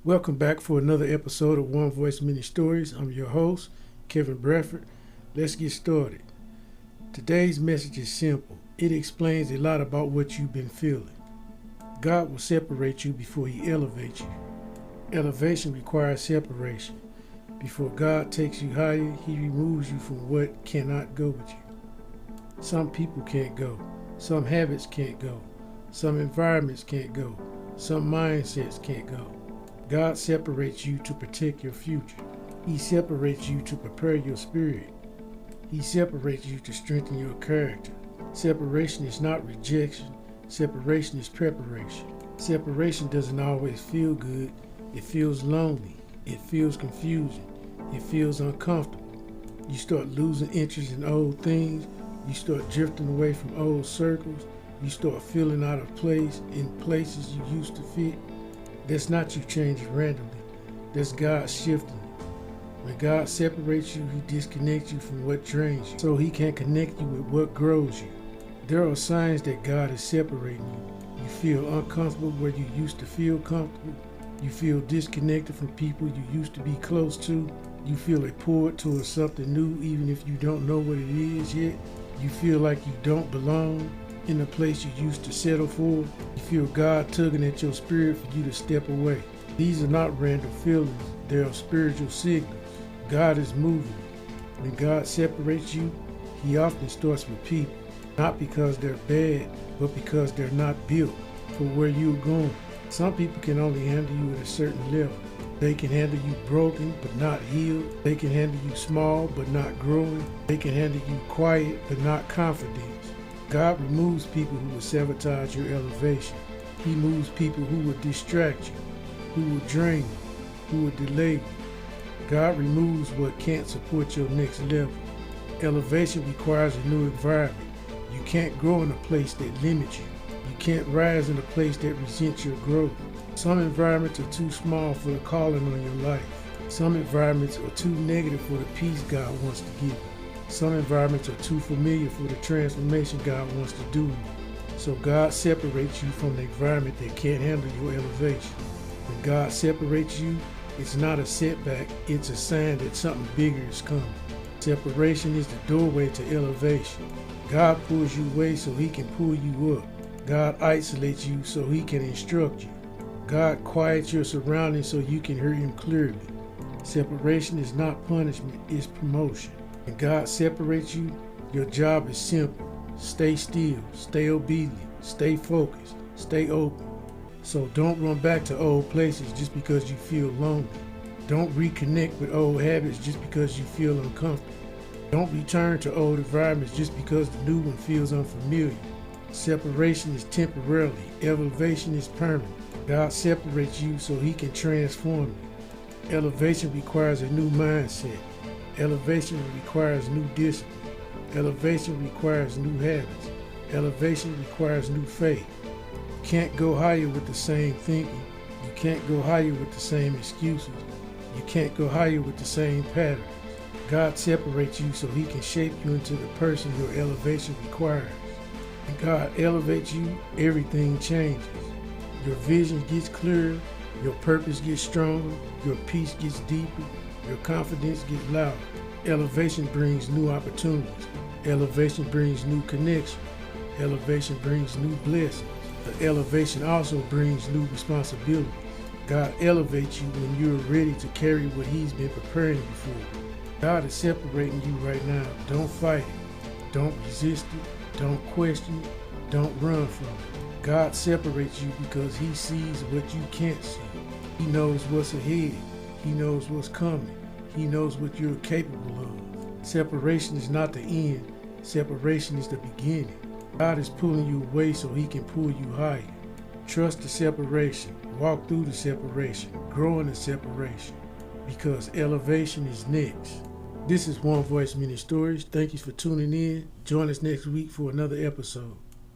Welcome back for another episode of One Voice Many Stories. I'm your host, Kevin Bradford. Let's get started. Today's message is simple. It explains a lot about what you've been feeling. God will separate you before He elevates you. Elevation requires separation. Before God takes you higher, He removes you from what cannot go with you. Some people can't go. Some habits can't go. Some environments can't go. Some mindsets can't go. God separates you to protect your future. He separates you to prepare your spirit. He separates you to strengthen your character. Separation is not rejection. Separation is preparation. Separation doesn't always feel good. It feels lonely. It feels confusing. It feels uncomfortable. You start losing interest in old things. You start drifting away from old circles. You start feeling out of place in places you used to fit. That's not you changing randomly. That's God shifting you. When God separates you, He disconnects you from what drains you so He can connect you with what grows you. There are signs that God is separating you. You feel uncomfortable where you used to feel comfortable. You feel disconnected from people you used to be close to. You feel a pull towards something new even if you don't know what it is yet. You feel like you don't belong in the place you used to settle for. You feel God tugging at your spirit for you to step away. These are not random feelings. They are spiritual signals. God is moving. When God separates you, He often starts with people. Not because they're bad, but because they're not built for where you're going. Some people can only handle you at a certain level. They can handle you broken but not healed. They can handle you small but not growing. They can handle you quiet but not confident. God removes people who will sabotage your elevation. He moves people who will distract you, who will drain you, who will delay you. God removes what can't support your next level. Elevation requires a new environment. You can't grow in a place that limits you. You can't rise in a place that resents your growth. Some environments are too small for the calling on your life. Some environments are too negative for the peace God wants to give you. Some environments are too familiar for the transformation God wants to do in you. So God separates you from the environment that can't handle your elevation. When God separates you, it's not a setback, it's a sign that something bigger is coming. Separation is the doorway to elevation. God pulls you away so He can pull you up. God isolates you so He can instruct you. God quiets your surroundings so you can hear Him clearly. Separation is not punishment, it's promotion. When God separates you, your job is simple. Stay still, stay obedient, stay focused, stay open. So don't run back to old places just because you feel lonely. Don't reconnect with old habits just because you feel uncomfortable. Don't return to old environments just because the new one feels unfamiliar. Separation is temporary, elevation is permanent. God separates you so He can transform you. Elevation requires a new mindset. Elevation requires new discipline. Elevation requires new habits. Elevation requires new faith. You can't go higher with the same thinking. You can't go higher with the same excuses. You can't go higher with the same patterns. God separates you so He can shape you into the person your elevation requires. When God elevates you, everything changes. Your vision gets clearer. Your purpose gets stronger. Your peace gets deeper. Your confidence gets louder. Elevation brings new opportunities. Elevation brings new connections. Elevation brings new blessings. The elevation also brings new responsibilities. God elevates you when you're ready to carry what He's been preparing you for. God is separating you right now. Don't fight it. Don't resist it. Don't question it. Don't run from it. God separates you because He sees what you can't see. He knows what's ahead. He knows what's coming. He knows what you're capable of. Separation is not the end. Separation is the beginning. God is pulling you away so He can pull you higher. Trust the separation. Walk through the separation. Grow in the separation. Because elevation is next. This is One Voice Many Stories. Thank you for tuning in. Join us next week for another episode.